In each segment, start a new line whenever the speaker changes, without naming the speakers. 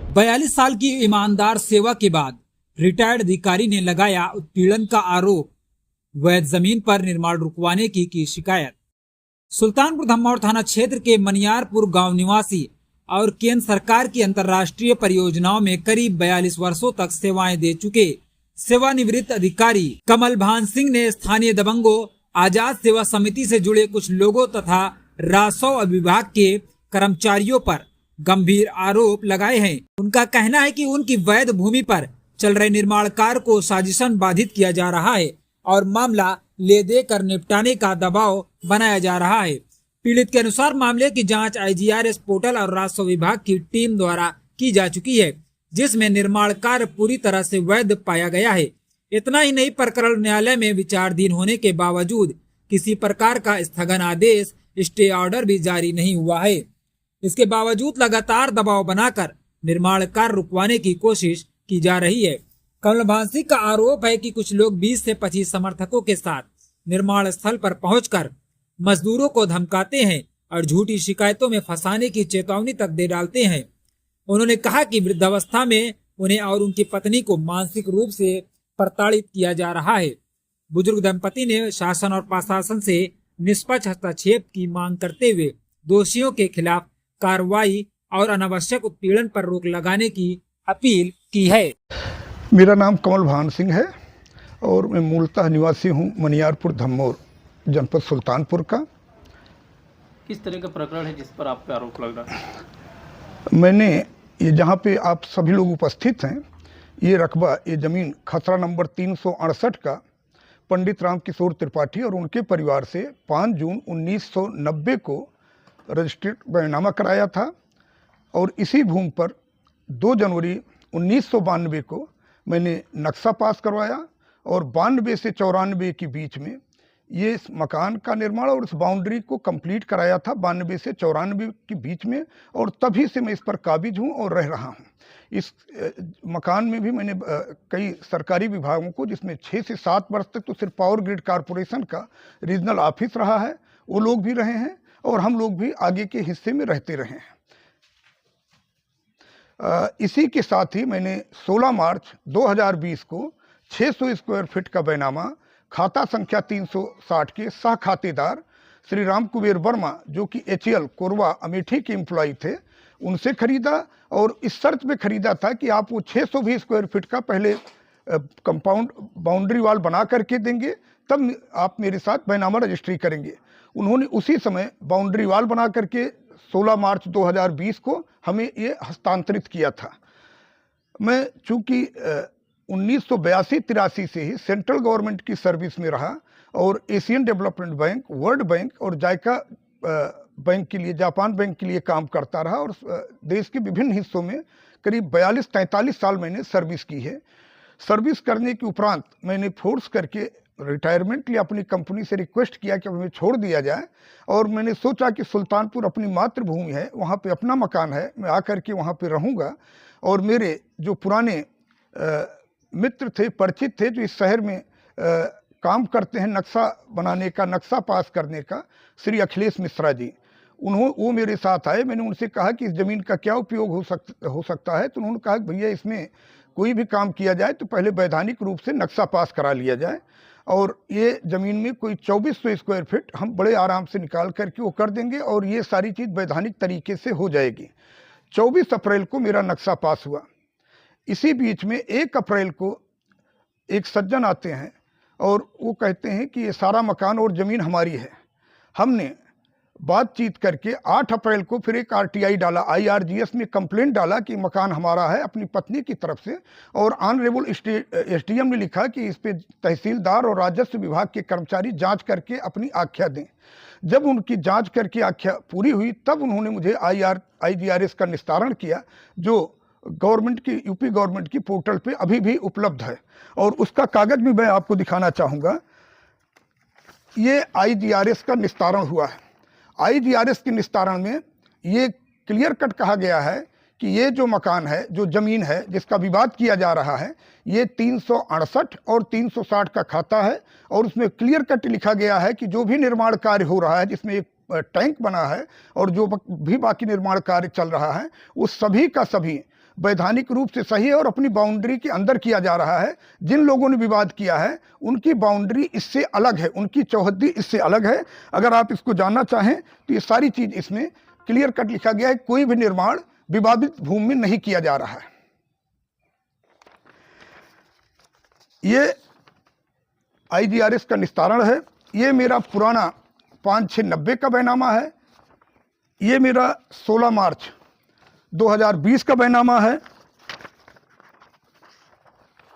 42 साल की ईमानदार सेवा के बाद रिटायर्ड अधिकारी ने लगाया उत्पीड़न का आरोप, वैध जमीन पर निर्माण रुकवाने की शिकायत। सुल्तानपुर धम्मौर थाना क्षेत्र के मनियारपुर गांव निवासी और केंद्र सरकार की अंतर्राष्ट्रीय परियोजनाओं में करीब 42 वर्षों तक सेवाएं दे चुके सेवानिवृत्त अधिकारी कमल भान सिंह ने स्थानीय दबंगों, आजाद सेवा समिति से जुड़े कुछ लोगों तथा राजस्व विभाग के कर्मचारियों पर गंभीर आरोप लगाए हैं। उनका कहना है कि उनकी वैध भूमि पर चल रहे निर्माण कार्य को साजिशन बाधित किया जा रहा है और मामला ले दे कर निपटाने का दबाव बनाया जा रहा है। पीड़ित के अनुसार मामले की जांच IGRS पोर्टल और राजस्व विभाग की टीम द्वारा की जा चुकी है, जिसमें निर्माण कार्य पूरी तरह से वैध पाया गया है। इतना ही नहीं, प्रकरण न्यायालय में विचाराधीन होने के बावजूद किसी प्रकार का स्थगन आदेश, स्टे ऑर्डर भी जारी नहीं हुआ है। इसके बावजूद लगातार दबाव बनाकर निर्माण कार्य रुकवाने की कोशिश की जा रही है। कमल भान सिंह का आरोप है कि कुछ लोग 20 से 25 समर्थकों के साथ निर्माण स्थल पर पहुंचकर मजदूरों को धमकाते हैं और झूठी शिकायतों में फंसाने की चेतावनी तक दे डालते हैं। उन्होंने कहा कि वृद्धावस्था में उन्हें और उनकी पत्नी को मानसिक रूप से प्रताड़ित किया जा रहा है। बुजुर्ग दंपति ने शासन और प्रशासन से निष्पक्ष हस्तक्षेप की मांग करते हुए दोषियों के खिलाफ कार्रवाई और अनावश्यक उत्पीड़न पर रोक लगाने की अपील की है।
मेरा नाम कमल भान सिंह है और मैं मूलतः निवासी हूँ मनियारपुर धम्मौर, जनपद सुल्तानपुर का।
किस तरह का प्रकरण है जिस पर आप पे आरोप लग रहा है?
मैंने ये जहाँ पे आप सभी लोग उपस्थित हैं, ये रकबा, ये ज़मीन खसरा नंबर 368 का पंडित राम किशोर त्रिपाठी और उनके परिवार से 5 जून 1990 को रजिस्ट्रेड बैनामा कराया था और इसी भूमि पर 2 जनवरी 1992 को मैंने नक्शा पास करवाया और 92 से 94 के बीच में ये इस मकान का निर्माण और इस बाउंड्री को कंप्लीट कराया था 92 से 94 के बीच में, और तभी से मैं इस पर काबिज हूँ और रह रहा हूँ। इस मकान में भी मैंने कई सरकारी विभागों को, जिसमें 6 से 7 वर्ष तक तो सिर्फ पावर ग्रिड कारपोरेशन का रीजनल ऑफिस रहा है, वो लोग भी रहे हैं और हम लोग भी आगे के हिस्से में रहते रहे हैं। इसी के साथ ही मैंने 16 मार्च 2020 को 600 स्क्वायर फीट का बैनामा खाता संख्या 360 के सह खातेदार श्री राम कुबेर वर्मा, जो कि HAL कोरबा अमेठी के एम्प्लॉय थे, उनसे खरीदा और इस शर्त पे खरीदा था कि आप वो 620 स्क्वायर फीट का पहले कंपाउंड बाउंड्री वॉल बना करके देंगे, तब आप मेरे साथ बैनामा रजिस्ट्री करेंगे। उन्होंने उसी समय बाउंड्री वॉल बना करके 16 मार्च 2020 को हमें ये हस्तांतरित किया था। मैं चूँकि 1982-83 से ही सेंट्रल गवर्नमेंट की सर्विस में रहा और Asian development bank, world bank और जायका बैंक के लिए, जापान बैंक के लिए काम करता रहा और देश के विभिन्न हिस्सों में करीब 42-43 साल मैंने सर्विस की है। सर्विस करने के उपरांत मैंने फोर्स करके रिटायरमेंट लिए अपनी कंपनी से रिक्वेस्ट किया कि हमें छोड़ दिया जाए और मैंने सोचा कि सुल्तानपुर अपनी मातृभूमि है, वहाँ पे अपना मकान है, मैं आकर के वहाँ पे रहूँगा। और मेरे जो पुराने मित्र थे, परिचित थे, जो इस शहर में काम करते हैं नक्शा बनाने का, नक्शा पास करने का, श्री अखिलेश मिश्रा जी, वो मेरे साथ आए। मैंने उनसे कहा कि इस ज़मीन का क्या उपयोग हो सकता है, तो उन्होंने कहा कि भैया इसमें कोई भी काम किया जाए तो पहले वैधानिक रूप से नक्शा पास करा लिया जाए और ये ज़मीन में कोई 2400 स्क्वायर फीट हम बड़े आराम से निकाल करके वो कर देंगे और ये सारी चीज़ वैधानिक तरीके से हो जाएगी। 24 अप्रैल को मेरा नक्शा पास हुआ। इसी बीच में 1 अप्रैल को एक सज्जन आते हैं और वो कहते हैं कि ये सारा मकान और ज़मीन हमारी है। हमने बातचीत करके 8 अप्रैल को फिर एक RTI डाला, IRGS में कंप्लेंट डाला कि मकान हमारा है, अपनी पत्नी की तरफ से, और ऑनरेबल SDM ने लिखा कि इस पे तहसीलदार और राजस्व विभाग के कर्मचारी जांच करके अपनी आख्या दें। जब उनकी जांच करके आख्या पूरी हुई तब उन्होंने मुझे IGRS का निस्तारण किया, जो गवर्नमेंट की, यूपी गवर्नमेंट की पोर्टल पे अभी भी उपलब्ध है और उसका कागज भी मैं आपको दिखाना चाहूँगा। ये IGRS का निस्तारण हुआ है। IGRS के निस्तारण में ये क्लियर कट कहा गया है कि ये जो मकान है, जो ज़मीन है जिसका विवाद किया जा रहा है, ये 368 और 360 का खाता है और उसमें क्लियर कट लिखा गया है कि जो भी निर्माण कार्य हो रहा है, जिसमें एक टैंक बना है और जो भी बाकी निर्माण कार्य चल रहा है, उस सभी का सभी वैधानिक रूप से सही है और अपनी बाउंड्री के अंदर किया जा रहा है। जिन लोगों ने विवाद किया है उनकी बाउंड्री इससे अलग है, उनकी चौहद्दी इससे अलग है। अगर आप इसको जानना चाहें तो ये सारी चीज इसमें क्लियर कट लिखा गया है, कोई भी निर्माण विवादित भूमि में नहीं किया जा रहा है। ये IGRS का निस्तारण है। ये मेरा पुराना 5690 का बैनामा है। ये मेरा 16 मार्च 2020 का बैनामा है।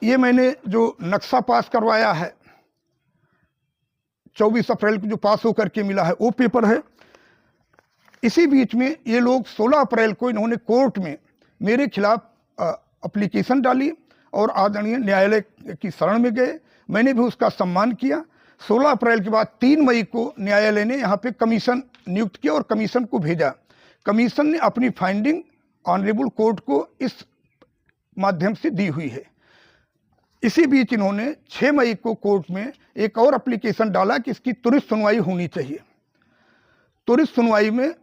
ये मैंने जो नक्शा पास करवाया है 24 अप्रैल को जो पास होकर के मिला है वो पेपर है। इसी बीच में ये लोग 16 अप्रैल को इन्होंने कोर्ट में मेरे खिलाफ एप्लीकेशन डाली और आदरणीय न्यायालय की शरण में गए। मैंने भी उसका सम्मान किया। 16 अप्रैल के बाद 3 मई को न्यायालय ने यहाँ पे कमीशन नियुक्त किया और कमीशन को भेजा। कमीशन ने अपनी फाइंडिंग ऑनरेबल कोर्ट को इस माध्यम से दी हुई है। इसी बीच इन्होंने 6 मई को कोर्ट में एक और एप्लीकेशन डाला कि इसकी त्वरित सुनवाई होनी चाहिए। त्वरित सुनवाई में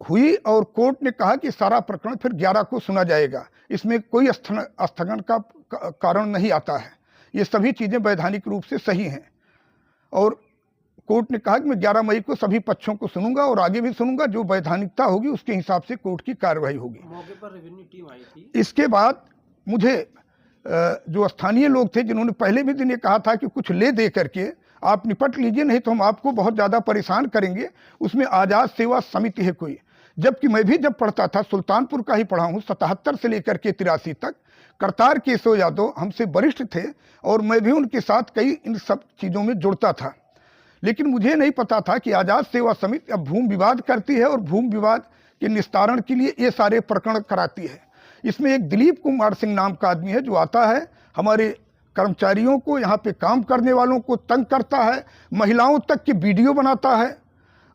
हुई और कोर्ट ने कहा कि सारा प्रकरण फिर 11 को सुना जाएगा, इसमें कोई स्थगन का कारण नहीं आता है, ये सभी चीज़ें वैधानिक रूप से सही हैं। और कोर्ट ने कहा कि मैं 11 मई को सभी पक्षों को सुनूंगा और आगे भी सुनूंगा, जो वैधानिकता होगी उसके हिसाब से कोर्ट की कार्रवाई होगी।
मौके पर रेवेन्यू टीम आई थी।
इसके बाद मुझे जो स्थानीय लोग थे जिन्होंने पहले भी दिन ये कहा था कि कुछ ले दे करके आप निपट लीजिए, नहीं तो हम आपको बहुत ज़्यादा परेशान करेंगे, उसमें आज़ाद सेवा समिति है कोई। जबकि मैं भी जब पढ़ता था सुल्तानपुर का ही पढ़ा हूँ, 77 से लेकर के 83 तक। करतार केशव यादव हमसे वरिष्ठ थे और मैं भी उनके साथ कई इन सब चीज़ों में जुड़ता था। लेकिन मुझे नहीं पता था कि आज़ाद सेवा समिति अब भूमि विवाद करती है और भूमि विवाद के निस्तारण के लिए ये सारे प्रकरण कराती है। इसमें एक दिलीप कुमार सिंह नाम का आदमी है जो आता है, हमारे कर्मचारियों को, यहाँ पे काम करने वालों को तंग करता है, महिलाओं तक की वीडियो बनाता है।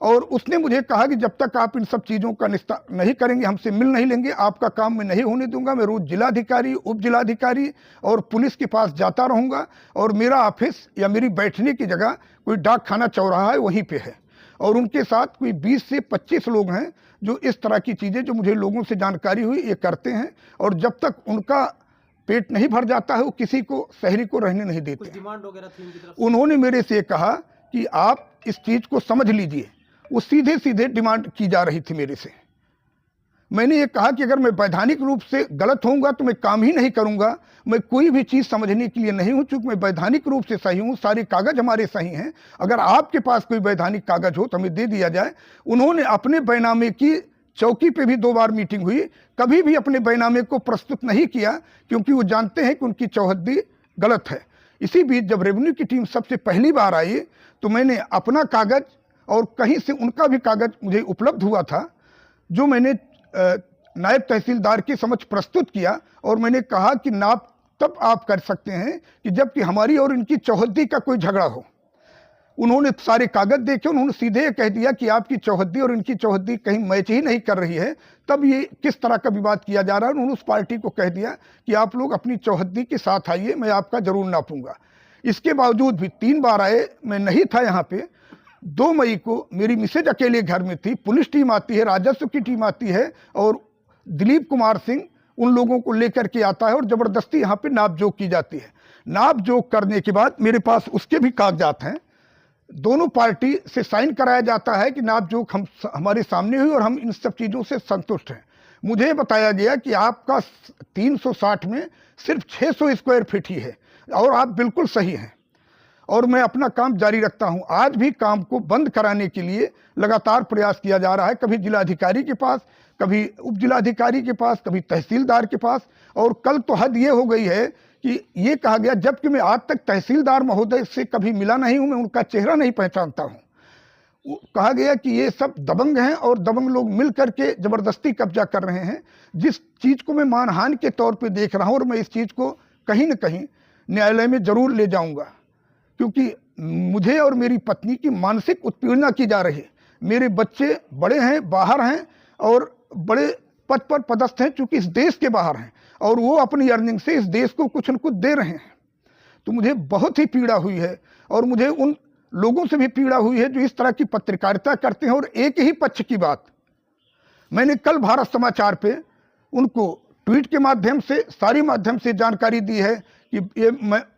और उसने मुझे कहा कि जब तक आप इन सब चीज़ों का निस्तारण नहीं करेंगे, हमसे मिल नहीं लेंगे, आपका काम मैं नहीं होने दूंगा। मैं रोज़ जिलाधिकारी, उप जिलाधिकारी और पुलिस के पास जाता रहूँगा और मेरा ऑफिस या मेरी बैठने की जगह कोई डाक खाना चौराहा है वहीं पे है। और उनके साथ कोई 20 से 25 लोग हैं जो इस तरह की चीज़ें, जो मुझे लोगों से जानकारी हुई, ये करते हैं। और जब तक उनका पेट नहीं भर जाता है वो किसी को, शहरी को रहने नहीं देते।
कुछ डिमांड वगैरह थी उनकी तरफ?
उन्होंने मेरे से कहा कि आप इस चीज़ को समझ लीजिए। वो सीधे सीधे डिमांड की जा रही थी मेरे से। मैंने ये कहा कि अगर मैं वैधानिक रूप से गलत होऊंगा तो मैं काम ही नहीं करूंगा। मैं कोई भी चीज़ समझने के लिए नहीं हूं, चूंकि मैं वैधानिक रूप से सही हूं, सारे कागज हमारे सही हैं। अगर आपके पास कोई वैधानिक कागज हो तो हमें दे दिया जाए। उन्होंने अपने बैनामे की चौकी पे भी 2 बार मीटिंग हुई, कभी भी अपने बैनामे को प्रस्तुत नहीं किया, क्योंकि वो जानते हैं कि उनकी चौहद्दी गलत है। इसी बीच जब रेवेन्यू की टीम सबसे पहली बार आई तो मैंने अपना कागज और कहीं से उनका भी कागज मुझे उपलब्ध हुआ था, जो मैंने नायब तहसीलदार के समक्ष प्रस्तुत किया। और मैंने कहा कि नाप तब आप कर सकते हैं कि जबकि हमारी और इनकी चौहद्दी का कोई झगड़ा हो। उन्होंने सारे कागज देखे, उन्होंने सीधे कह दिया कि आपकी चौहद्दी और इनकी चौहद्दी कहीं मैच ही नहीं कर रही है, तब ये किस तरह का विवाद किया जा रहा है। उन्होंने उस पार्टी को कह दिया कि आप लोग अपनी चौहद्दी के साथ आइए, मैं आपका जरूर नापूंगा। इसके बावजूद भी 3 बार आए, मैं नहीं था यहाँ पे। 2 मई को मेरी मिसेज अकेले घर में थी, पुलिस टीम आती है, राजस्व की टीम आती है और दिलीप कुमार सिंह उन लोगों को लेकर के आता है और ज़बरदस्ती यहाँ पे नापजोक की जाती है। नापजोक करने के बाद मेरे पास उसके भी कागजात हैं, दोनों पार्टी से साइन कराया जाता है कि नापजोक हमारे सामने हुई और हम इन सब चीज़ों से संतुष्ट हैं। मुझे बताया गया कि आपका 360 में सिर्फ 600 स्क्वायर फीट ही है और आप बिल्कुल सही हैं और मैं अपना काम जारी रखता हूं। आज भी काम को बंद कराने के लिए लगातार प्रयास किया जा रहा है, कभी जिलाधिकारी के पास, कभी उप जिलाधिकारी के पास, कभी तहसीलदार के पास। और कल तो हद ये हो गई है कि ये कहा गया, जबकि मैं आज तक तहसीलदार महोदय से कभी मिला नहीं हूं, मैं उनका चेहरा नहीं पहचानता हूं। कहा गया कि ये सब दबंग हैं और दबंग लोग मिल करके ज़बरदस्ती कब्जा कर रहे हैं। जिस चीज़ को मैं मानहानि के तौर पे देख रहा हूं और मैं इस चीज़ को कहीं न कहीं न्यायालय में ज़रूर ले जाऊंगा, क्योंकि मुझे और मेरी पत्नी की मानसिक उत्पीड़ना की जा रही है। मेरे बच्चे बड़े हैं, बाहर हैं और बड़े पद पर पदस्थ हैं, चूंकि इस देश के बाहर हैं और वो अपनी अर्निंग से इस देश को कुछ न कुछ दे रहे हैं। तो मुझे बहुत ही पीड़ा हुई है और मुझे उन लोगों से भी पीड़ा हुई है जो इस तरह की पत्रकारिता करते हैं। और एक ही पक्ष की बात मैंने कल भारत समाचार पे उनको ट्वीट के माध्यम से, सारी माध्यम से जानकारी दी है कि ये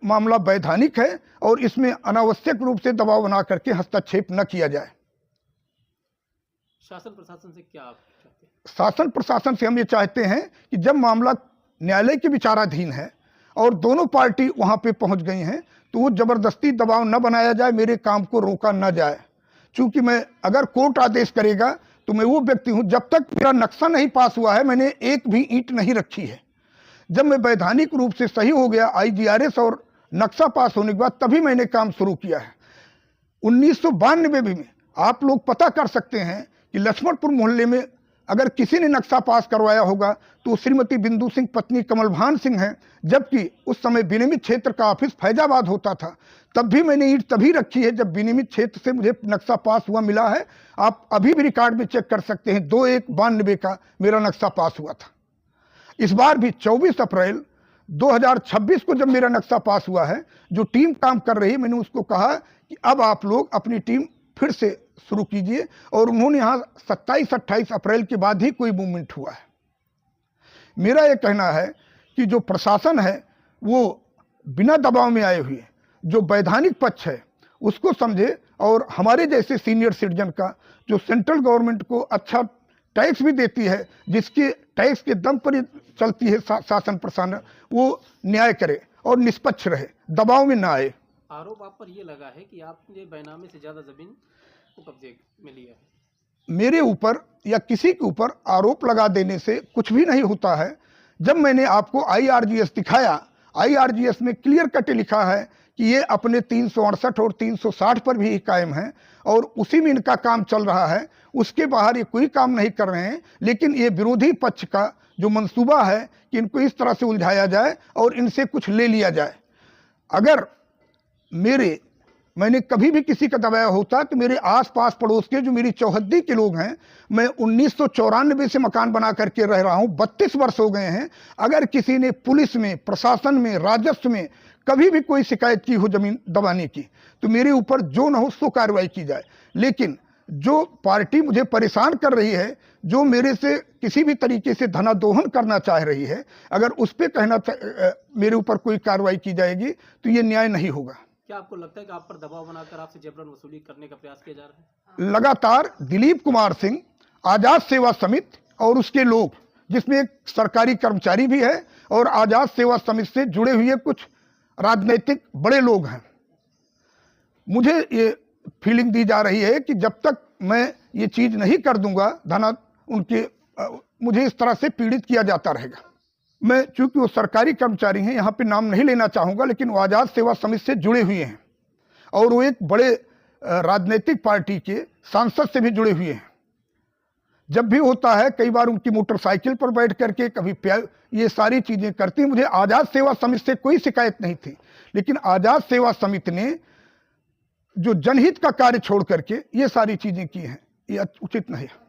मामला वैधानिक है और इसमें अनावश्यक रूप से दबाव बना करके हस्तक्षेप न किया जाए।
शासन प्रशासन से क्या आप चाहते हैं?
शासन प्रशासन से हम ये चाहते हैं कि जब मामला न्यायालय के विचाराधीन है और दोनों पार्टी वहां पे पहुंच गई हैं, तो वो जबरदस्ती दबाव न बनाया जाए, मेरे काम को रोका न जाए। चूंकि मैं, अगर कोर्ट आदेश करेगा तो मैं वो व्यक्ति हूं, जब तक मेरा नक्शा नहीं पास हुआ है मैंने एक भी ईंट नहीं रखी है। जब मैं वैधानिक रूप से सही हो गया, IGRS और नक्शा पास होने के बाद, तभी मैंने काम शुरू किया है। 1992 में आप लोग पता कर सकते हैं कि लक्ष्मणपुर मोहल्ले में अगर किसी ने नक्शा पास करवाया होगा तो श्रीमती बिंदु सिंह पत्नी कमलभान सिंह हैं, जबकि उस समय विनियमित क्षेत्र का ऑफिस फैजाबाद होता था। तब भी मैंने ईंट तभी रखी है जब विनियमित क्षेत्र से मुझे नक्शा पास हुआ मिला है। आप अभी भी रिकॉर्ड में चेक कर सकते हैं, 2/1/92 का मेरा नक्शा पास हुआ था। इस बार भी 24 अप्रैल 2026 को जब मेरा नक्शा पास हुआ है, जो टीम काम कर रही है, मैंने उसको कहा कि अब आप लोग अपनी टीम फिर से शुरू कीजिए, और उन्होंने यहाँ 27-28 अप्रैल के बाद ही कोई मूवमेंट हुआ है। मेरा ये कहना है कि जो प्रशासन है वो बिना दबाव में आए हुए जो वैधानिक पक्ष है उसको समझे, और हमारे जैसे सीनियर सिटीजन का जो सेंट्रल गवर्नमेंट को अच्छा टैक्स भी देती है, जिसके टैक्स के दम पर ही चलती है शासन प्रशासन, वो न्याय करे और निष्पक्ष रहे, दबाव में ना आए।
आरोप आप पर ये लगा है कि आपने बेनामी से ज्यादा जमीन को कब्जे में लिया है।
मेरे ऊपर या किसी के ऊपर आरोप लगा देने से कुछ भी नहीं होता है। जब मैंने आपको IRGS दिखाया, IRGS में क्लियर कट लिखा है कि ये अपने 368 और 360 पर भी कायम है और उसी में इनका काम चल रहा है, उसके बाहर ये कोई काम नहीं कर रहे हैं। लेकिन ये विरोधी पक्ष का जो मंसूबा है कि इनको इस तरह से उलझाया जाए और इनसे कुछ ले लिया जाए। अगर मैंने कभी भी किसी का दबाया होता तो मेरे आसपास पड़ोस के जो मेरी चौहद्दी के लोग हैं, मैं 1994 से मकान बना करके रह रहा हूं, 32 वर्ष हो गए हैं। अगर किसी ने पुलिस में, प्रशासन में, राजस्व में कभी भी कोई शिकायत की हो जमीन दबाने की, तो मेरे ऊपर जो न हो सो कार्रवाई की जाए। लेकिन जो पार्टी मुझे परेशान कर रही है, जो मेरे से किसी भी तरीके से धनादोहन करना चाह रही है, अगर उस पर मेरे ऊपर कोई कार्रवाई की जाएगी तो ये न्याय नहीं होगा।
क्या आपको लगता है कि आप पर दबाव बनाकर आपसे जबरन वसूली करने का प्रयास किया जा रहा है?
लगातार दिलीप कुमार सिंह, आजाद सेवा समिति और उसके लोग, जिसमें एक सरकारी कर्मचारी भी है और आजाद सेवा समिति से जुड़े हुए कुछ राजनीतिक बड़े लोग हैं, मुझे ये फीलिंग दी जा रही है कि जब तक मैं ये चीज नहीं कर दूंगा, मुझे इस तरह से पीड़ित किया जाता रहेगा। मैं, चूंकि वो सरकारी कर्मचारी हैं, यहाँ पे नाम नहीं लेना चाहूँगा, लेकिन वो आज़ाद सेवा समिति से जुड़े हुए हैं और वो एक बड़े राजनीतिक पार्टी के सांसद से भी जुड़े हुए हैं। जब भी होता है, कई बार उनकी मोटरसाइकिल पर बैठ करके, कभी ये सारी चीज़ें करती। मुझे आज़ाद सेवा समिति से कोई शिकायत नहीं थी, लेकिन आज़ाद सेवा समिति ने जो जनहित का कार्य छोड़ करके ये सारी चीज़ें की हैं, ये उचित नहीं है।